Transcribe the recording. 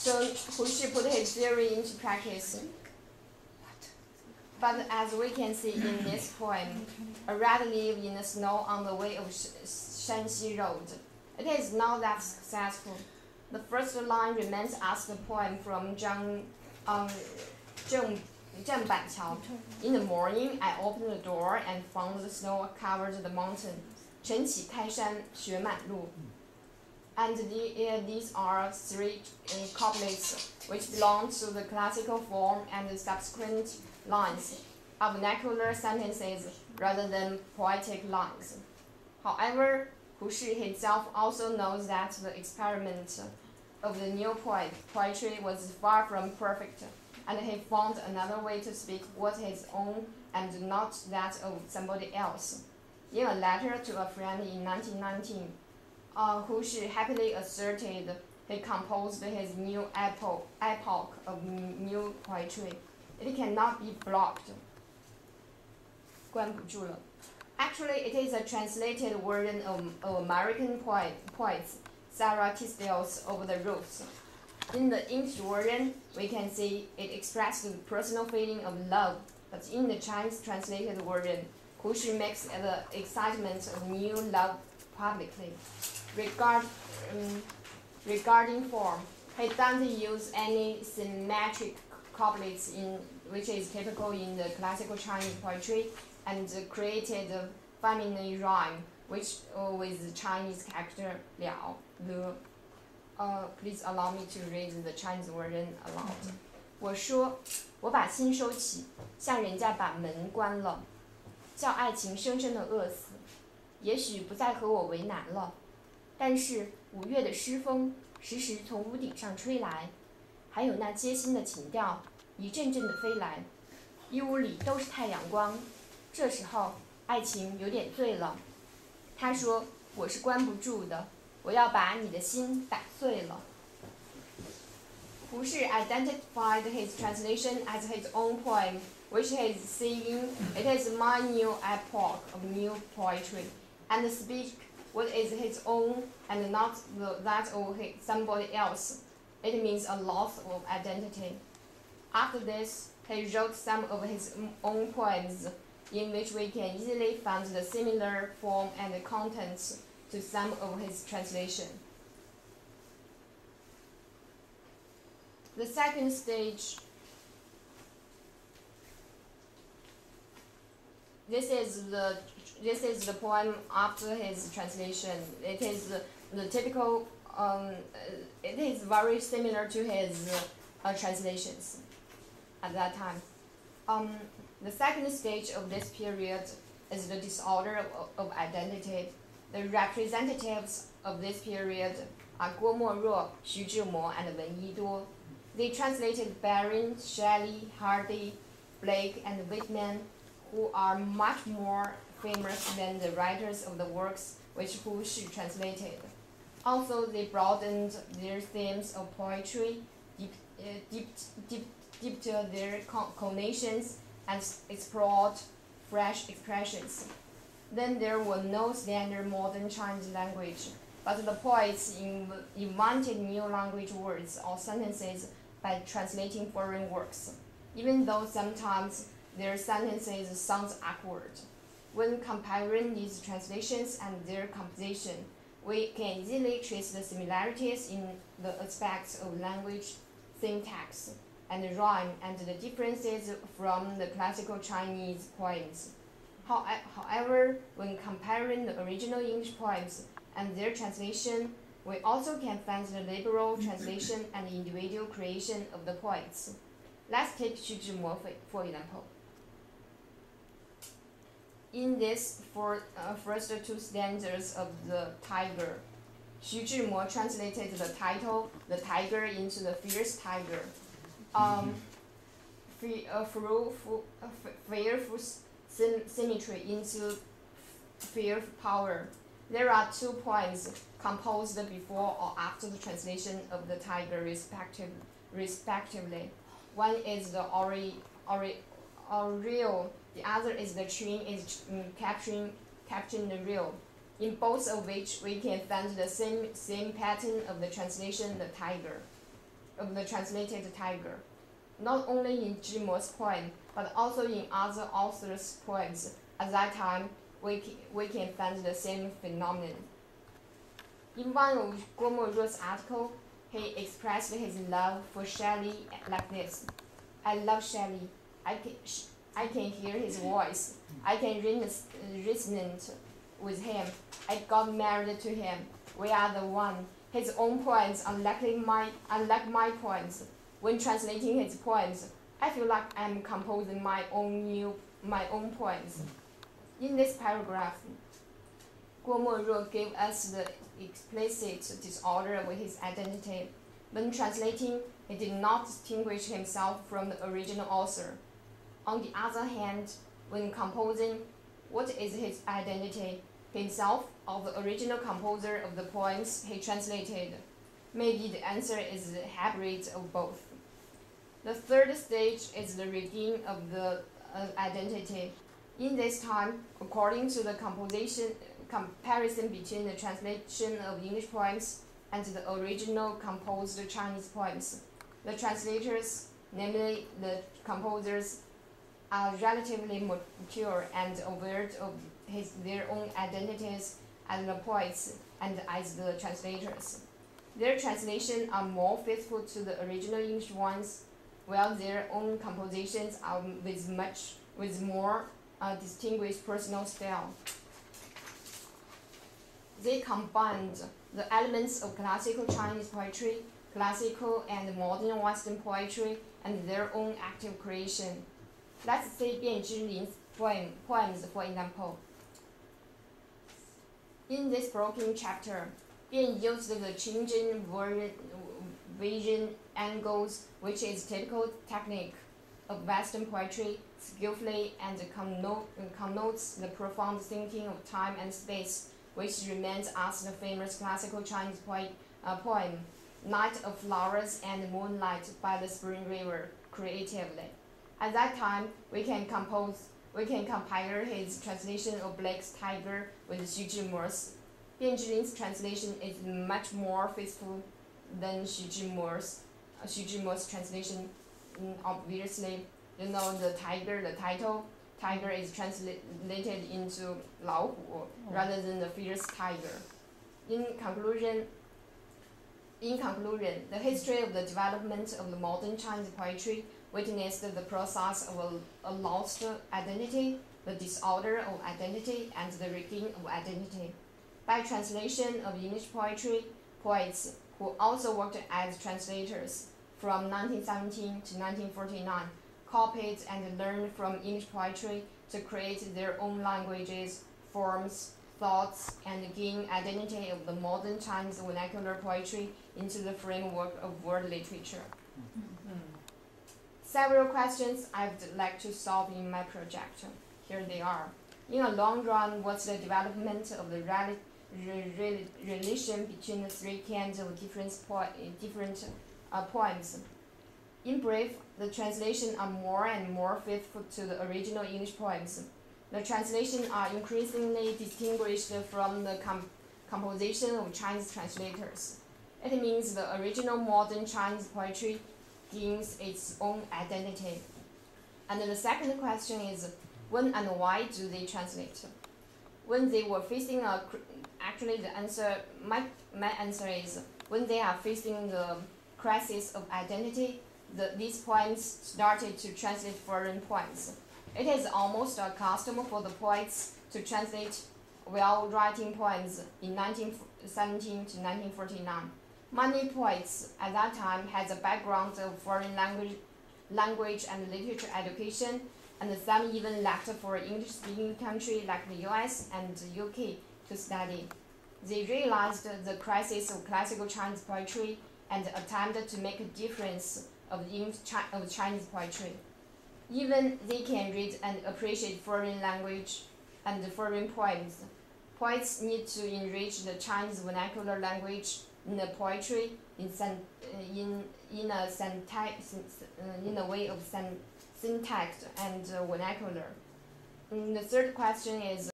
So Hu Shi put his theory into practice. But as we can see in this poem, a rat lived in the snow on the way of Shanxi Road. It is not that successful. The first line remains as the poem from Zheng Banqiao. In the morning, I opened the door and found the snow covered the mountain. 晨起开山雪满路. And these are three couplets which belong to the classical form and the subsequent lines of vernacular sentences rather than poetic lines. However, Hu Shi himself also knows that the experiment of the new poetry was far from perfect, and he found another way to speak what his own and not that of somebody else. In a letter to a friend in 1919, Hu Shi happily asserted he composed his new epoch of new poetry. It cannot be blocked. 关不住了. Actually, it is a translated version of American poets Sarah Tisdale's Over the Roofs. In the English version, we can see it expressed the personal feeling of love, but in the Chinese translated version, Hu Shi makes the excitement of new love publicly. Regarding form, he doesn't use any symmetric couplets which is typical in the classical Chinese poetry, and created a feminine rhyme which with the Chinese character liao, le. Please allow me to read the Chinese version aloud. 我说，我把心收起，向人家把门关了，叫爱情生生的饿死，也许不再和我为难了。但是5月的诗风时时从屋顶上吹来，还有那街心的情调一阵阵的飞来，一屋里都是太阳光。这时候，爱情有点醉了。他说：“我是关不住的，我要把你的心打碎了。” Hu Shi identified his translation as his own poem, which he is saying, "It is my new epoch of new poetry," and speak what is his own and not that of somebody else. It means a loss of identity. After this, he wrote some of his own poems, in which we can easily find the similar form and contents to some of his translation. The second stage. This is the poem after his translation. It is the typical. It is very similar to his translations at that time. The second stage of this period is the disorder of identity. The representatives of this period are Guo Moruo, Xu Zhimo, and Wen Yiduo. They translated Byron, Shelley, Hardy, Blake, and Whitman, who are much more famous than the writers of the works which Hu Shi translated. Also, they broadened their themes of poetry, deepened their connotations, and explored fresh expressions. Then there were no standard modern Chinese language, but the poets invented new language words or sentences by translating foreign works, even though sometimes their sentences sound awkward. When comparing these translations and their composition, we can easily trace the similarities in the aspects of language, syntax, and rhyme, and the differences from the classical Chinese poems. However, when comparing the original English poems and their translation, we also can find the liberal translation and individual creation of the poets. Let's take Xu Zhimo for example. In these first two stanzas of The Tiger, Xu Zhimo translated the title, The Tiger, into the Fierce Tiger. Fearful symmetry into fearful power. There are two poems composed before or after the translation of The Tiger respectively. One is the Oriole, the other is the Train is capturing the real, in both of which we can find the same pattern of the translation The Tiger. of the translated tiger, not only in Zhimo's poem, but also in other authors' poems. At that time, we can find the same phenomenon. In one of Guo Moruo's articles, he expressed his love for Shelley like this: I love Shelley. I can hear his voice. I can resonate with him. I got married to him. We are the one. His own poems, unlike my poems. When translating his poems, I feel like I'm composing my own poems. In this paragraph, Guo Moruo gave us the explicit disorder of his identity. When translating, he did not distinguish himself from the original author. On the other hand, when composing, what is his identity? Himself or the original composer of the poems he translated? Maybe the answer is a hybrid of both. The third stage is the rigging of the identity. In this time, according to the comparison between the translation of English poems and the original composed Chinese poems, the translators, namely the composers, are relatively mature and aware of their own identities as the poets and as the translators. Their translations are more faithful to the original English ones, while their own compositions are with more distinguished personal style. They combined the elements of classical Chinese poetry, classical and modern Western poetry, and their own active creation. Let's see Bian Zhilin's poems, for example. In this broken chapter, Bian used the changing vision angles, which is typical technique of Western poetry, skillfully and connotes the profound thinking of time and space, which remains as the famous classical Chinese poem, Night of Flowers and Moonlight by the Spring River, creatively. At that time, we can compare his translation of Blake's Tiger with Xu Zhimo's. Bian Zhilin's translation is much more faithful than Xu Zhimo's translation. Obviously, you know the title. Tiger is translated into 老虎 rather than the fierce tiger. In conclusion, the history of the development of the modern Chinese poetry witnessed the process of a lost identity, the disorder of identity, and the rigging of identity. By translation of English poetry, poets who also worked as translators from 1917 to 1949 copied and learned from English poetry to create their own languages, forms, thoughts, and gain identity of the modern Chinese vernacular poetry into the framework of world literature. Several questions I would like to solve in my project. Here they are. In a long run, what's the development of the relation between the three kinds of different poems? In brief, the translations are more and more faithful to the original English poems. The translations are increasingly distinguished from the composition of Chinese translators. It means the original modern Chinese poetry gains its own identity. And the second question is, when and why do they translate? When they were facing actually the answer, my answer is, when they are facing the crisis of identity, these poems started to translate foreign poems. It is almost a custom for the poets to translate while writing poems in 1917 to 1949. Many poets at that time had a background of foreign language and literature education, and some even left for an English-speaking country like the US and the UK to study. They realized the crisis of classical Chinese poetry and attempted to make a difference of Chinese poetry. Even they can read and appreciate foreign language and foreign poems. Poets need to enrich the Chinese vernacular language in the poetry in a way of syntax and vernacular. And the third question is,